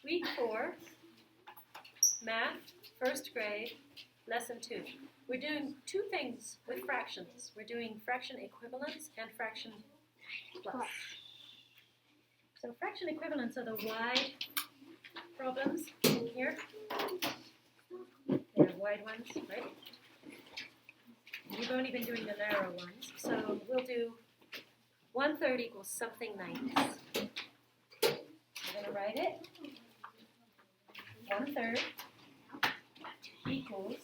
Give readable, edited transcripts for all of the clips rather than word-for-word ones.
Week 4, Math, first grade, lesson 2. We're doing two things with fractions. We're doing fraction equivalence and fraction plus. So fraction equivalence are the wide problems in here. They're wide ones, right? We've only been doing the narrow ones. So we'll do 1/3 equals something nice. We're going to write it. 1/3 equals,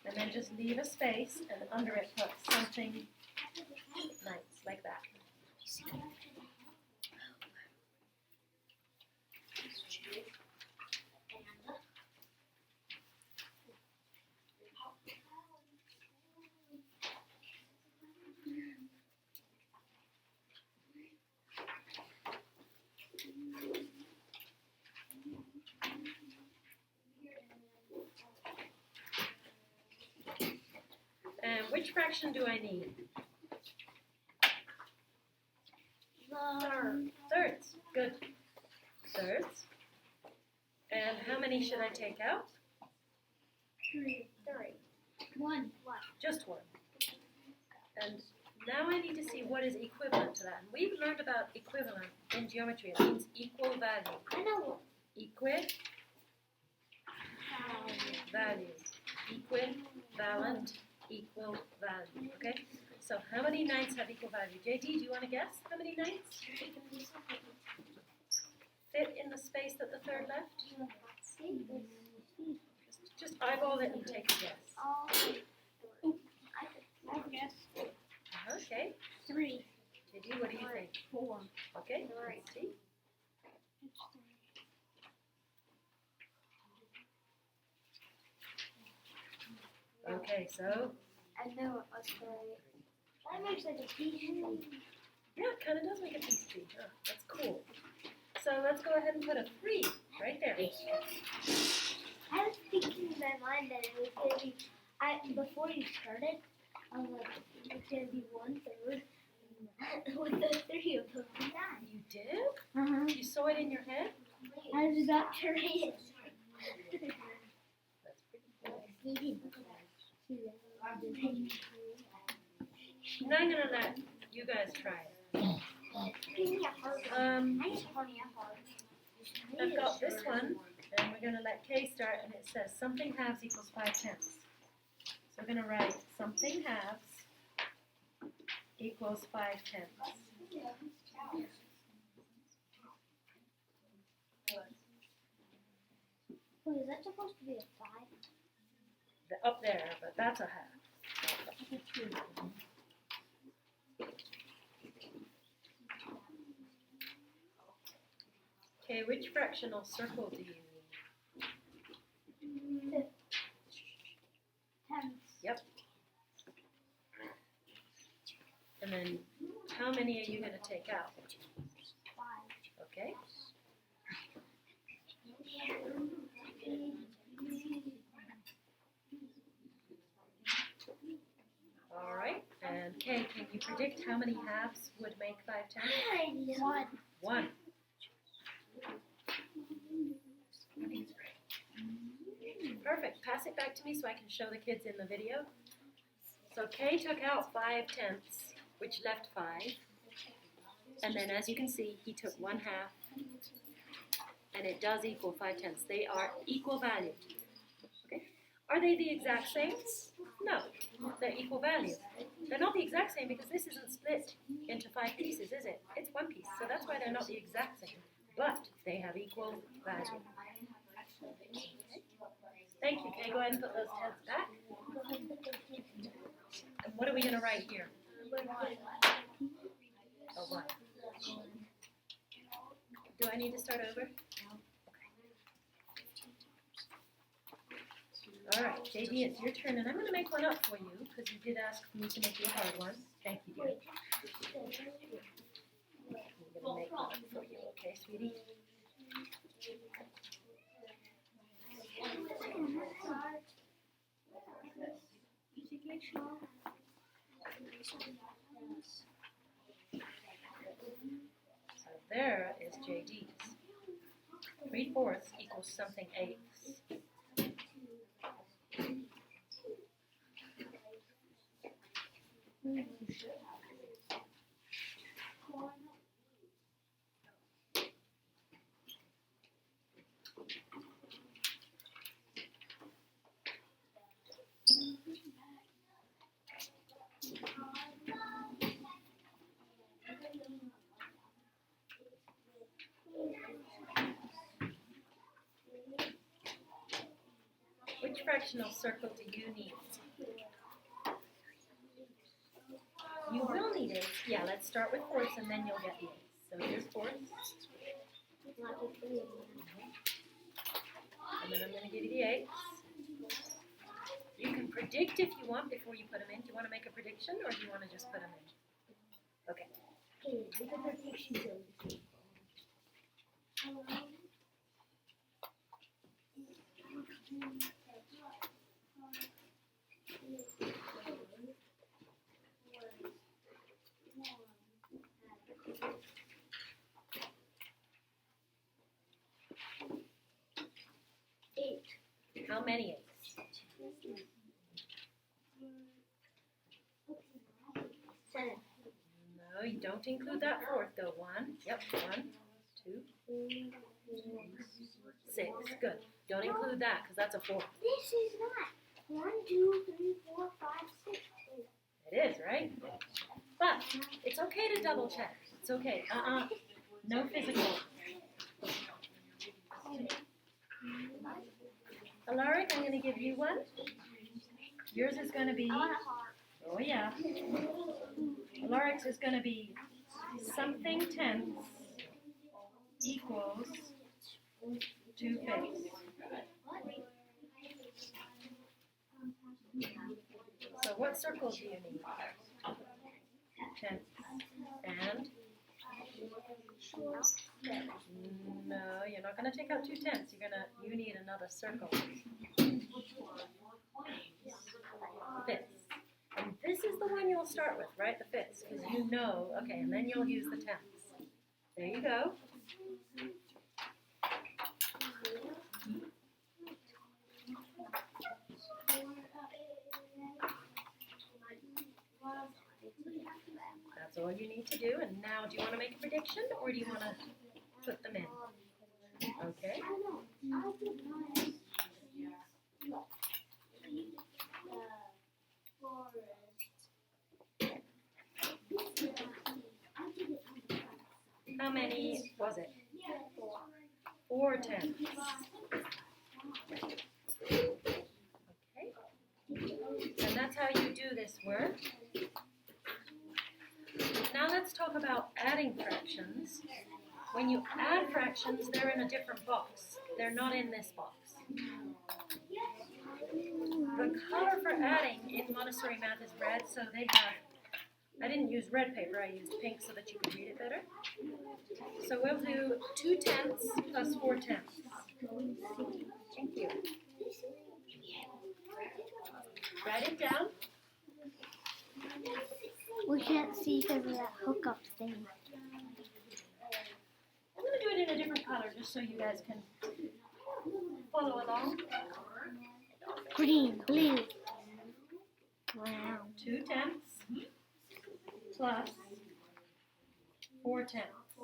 and then just leave a space, and under it put something nice, like that. And which fraction do I need? Thirds. Good. Thirds. And how many should I take out? 3. One. Just one. And now I need to see what is equivalent to that. And we've learned about equivalent in geometry. It means equal value. I know. Equivalent. Equivalent. Equal value. Okay? So how many ninths have equal value? JD, do you want to guess how many ninths fit in the space that the third left? Just eyeball it and take a guess. Okay. 3. JD, what do you think? 4. Okay, let's see. Okay, so I know it was 3. That makes like a peach tree. yeah, it kind of does make a peace tree. Huh? That's cool. So let's go ahead and put a 3 right there. I was thinking in my mind that it was going to be, before you started, I was like, it's going to be 1/3 with the 3 of them. You did? Uh-huh. You saw it in your head? I was about to read it. That's pretty cool. Now I'm going to let you guys try it. I've got this one, and we're going to let Kay start, and it says something halves equals 5/10. So we're going to write something halves equals 5/10. Wait, is that supposed to be a 5? Up there, but that's a half. Okay, which fractional circle do you need? Yep. And then how many are you going to take out? 5. Okay. All right. And Kay, can you predict how many halves would make 5/10? 1. 1. Perfect. Pass it back to me so I can show the kids in the video. So Kay took out 5/10, which left 5. And then as you can see, he took 1/2. And it does equal 5/10. They are equal value. Okay. Are they the exact same? No. They're equal value. They're not the exact same because this isn't split into 5 pieces, is it? It's one piece. So that's why they're not the exact same. But they have equal value. Okay. Thank you. Kay, go ahead and put those heads back. And what are we going to write here? A 1. Do I need to start over? All right, JD, it's your turn, and I'm going to make one up for you because you did ask me to make you a hard one. Thank you, dear. I'm going to make one up for you, okay, sweetie? So there is JD's. 3/4 equals something eighths. Which fractional circle do you need? You will need it. Yeah, let's start with fourths and then you'll get the eighths. So here's fourths. And then I'm going to give you the eighths. You can predict if you want before you put them in. Do you want to make a prediction or do you want to just put them in? Okay. How many eighths? 7. No, you don't include that fourth though. 1. Yep, 1, 2, 6. Good. Don't include that because that's a fourth. This is not 1, 2, 3, 4, 5, 6. It is, right? But it's okay to double check. It's okay. No physical. Alaric, I'm going to give you one. Yours is going to be, oh yeah. Alaric's is going to be something tenths equals 2/5. So what circle do you need? Tenths. And? No, you're not going to take out 2 tenths. You need another circle. Fifths. And this is the one you'll start with, right? The fifths, because you know, okay, and then you'll use the tenths. There you go. That's all you need to do. And now, do you want to make a prediction or do you want to put them in? Okay. How many was it? 4 tenths. Okay. And that's how you do this work. Now let's talk about adding fractions. When you add fractions, they're in a different box. They're not in this box. The color for adding in Montessori math is red, so they have, I didn't use red paper, I used pink so that you could read it better. So we'll do 2 tenths plus 4 tenths. Thank you. Write it down. We can't see because of that hookup thing. I'm going to do it in a different color just so you guys can follow along. Green, blue, brown. 2 tenths plus 4 tenths.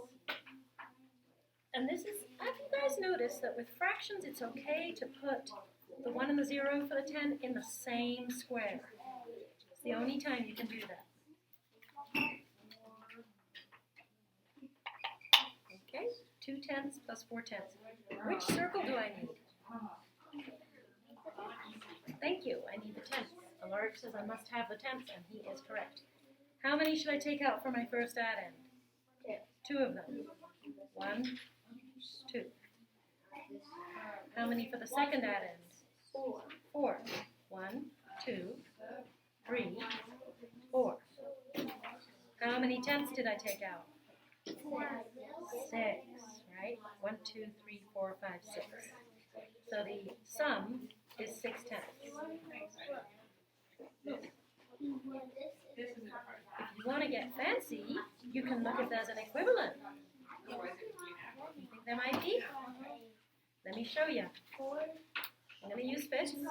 And this is, have you guys noticed that with fractions it's okay to put the 1 and the 0 for the 10 in the same square? It's the only time you can do that. Okay, 2 tenths plus 4 tenths. Which circle do I need? Thank you, I need the tenths. Alaric says I must have the tenths, and he is correct. How many should I take out for my first add-in? 2 of them. 1, 2. How many for the second add-in? 4. 1, 2, 3, 4. How many tenths did I take out? 6, right? 1, 2, 3, 4, 5, 6. So the sum is 6 tenths. If you want to get fancy, you can look if there's an equivalent. You think there might be? Let me show you. 4, I'm going to use fifths. 5,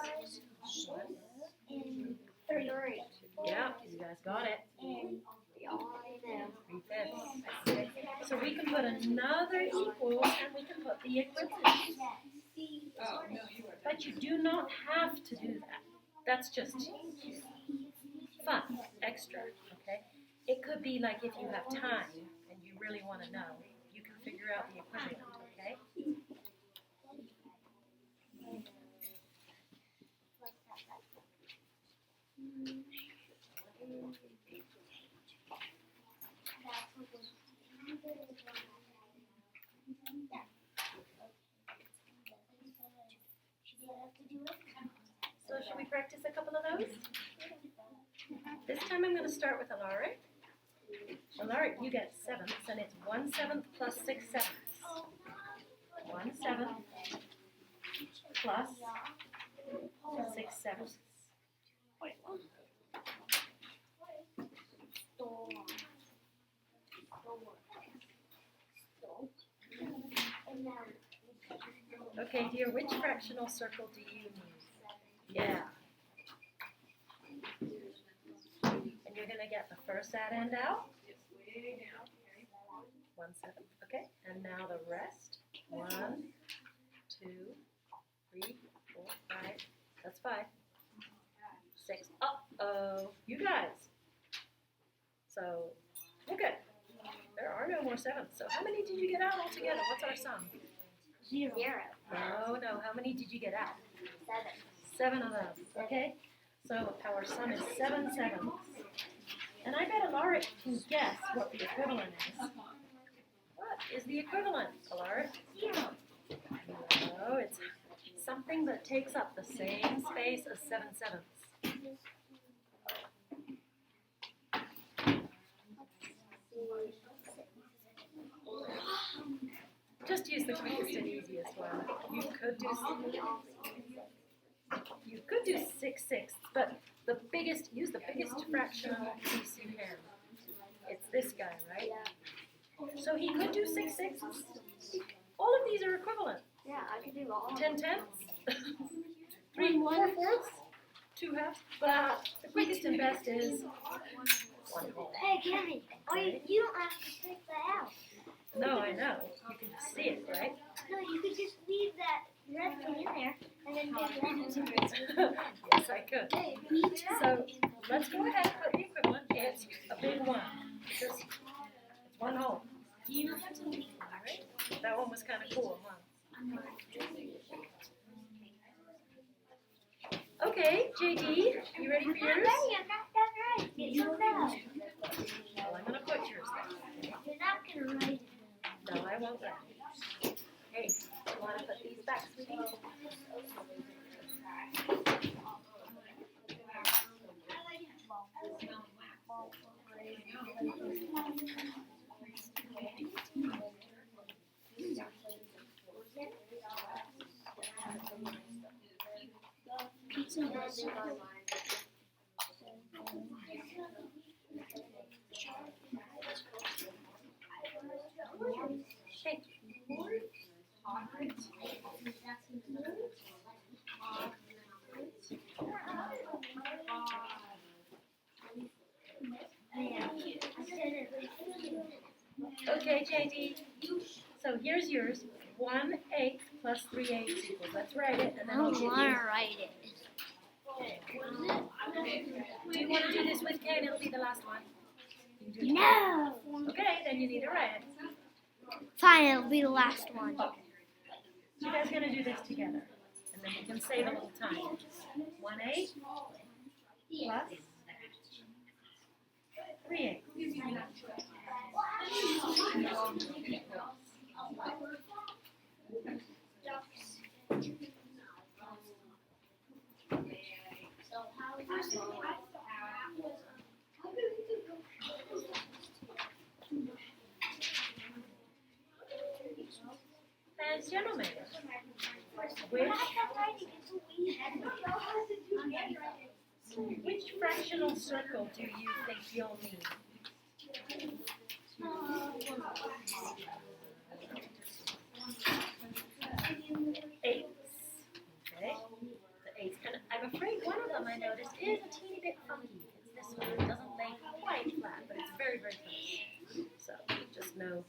1, and 3. yeah, you guys got it. And 3 fifths. Okay. So we can put another equal and we can put the equivalent. But you do not have to do that. That's just fun, extra, okay? It could be like if you have time and you really want to know, you can figure out the equivalent, okay? So should we practice a couple of those? This time I'm going to start with Alaric. Alaric, you get sevenths, and it's 1/7 plus 6 sevenths. 1/7 plus 6 sevenths. Okay, dear, which fractional circle do you need? Yeah. And you're going to get the first add end out. 1/7. Okay, and now the rest. 1, 2, 3, 4, 5. That's 5. 6. Uh-oh. You guys. So, look at. There are no more sevenths. So how many did you get out altogether? What's our sum? 0. No. How many did you get out? 7. 7 of them. Okay? So our sum is 7 sevenths. And I bet Alaric can guess what the equivalent is. What is the equivalent, Alaric? 0. No, it's something that takes up the same space as 7 sevenths. Just use the quickest and easiest one. You could do 6 sixths, but use the biggest fractional piece you can. It's this guy, right? So he could do 6 sixths. All of these are equivalent. Yeah, I could do all. 10 tenths, 3 4 fourths, 2 halves. But the quickest and best is 1 whole. Hey, Kenny. Oh, you don't have to take that out. No, I know. You can just see it, right? No, you could just leave that red thing in there and then take that out. Yes, I could. So let's go ahead and put the equivalent. It's a big one. Because it's 1 whole. Alright? That one was kind of cool, huh? Okay, JD, you ready for yours? I'm not done right. Get yours out. Well, I'm going to put yours there. You're not going to write it. No, I won't let you. Hey, you want to put these back, sweetie? Hey. Okay, JD. So here's yours. 1/8 plus 3/8 equals. Let's write it, and then I'll give you. write it. Do you want to do this with K, and it'll be the last one? You do it. No. Okay, then you need to write it. Fine, it'll be the last one. So you guys are going to do this together, and then we can save a little time. 1/8 plus 3/8. And gentlemen, which fractional circle do you think you'll need? So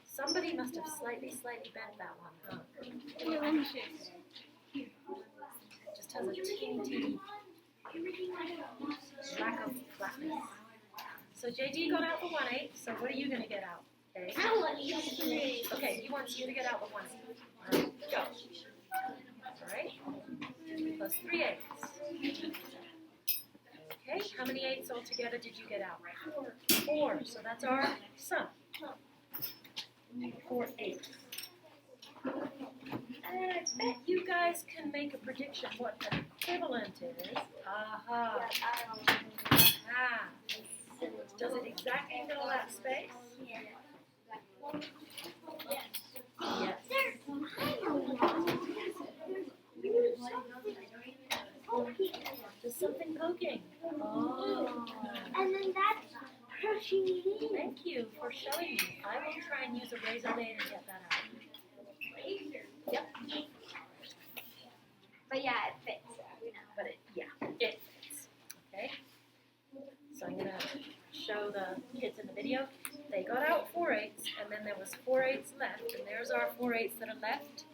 somebody must have slightly bent that one, huh? Here, let me show you. Just has a teeny lack of flatness. So JD got out the 1/8, so what are you going to get out? Okay. Okay, he wants you to get out the 1/8. All right, go. All right. Plus 3/8. Okay, how many 8s altogether did you get out? 4. So that's our sum. 4 8. And I bet you guys can make a prediction what an equivalent is. Aha. Ah. Does it exactly fill that space? Yes. There's something poking. Oh. And then that's crushing it in. Thank you for showing me. I will try and use a razor blade and get that out. Yep. But yeah, it fits. But it fits. Okay. So I'm gonna show the kids in the video. They got out 4/8, and then there was 4/8 left, and there's our 4/8 that are left.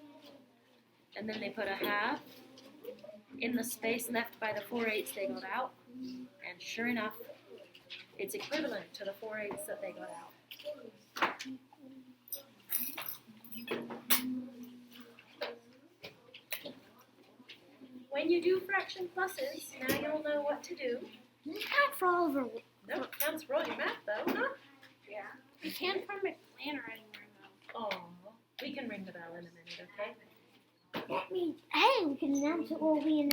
And then they put a half in the space left by the 4/8 they got out, and sure enough, it's equivalent to the 4/8 that they got out. When you do fraction pluses, now you'll know what to do. Does it count for all of our? No, it counts for all your math though, huh? Yeah. I can't find my planner anywhere though. Oh, we can ring the bell in a minute, okay? That means, hey, we can announce it while we announce.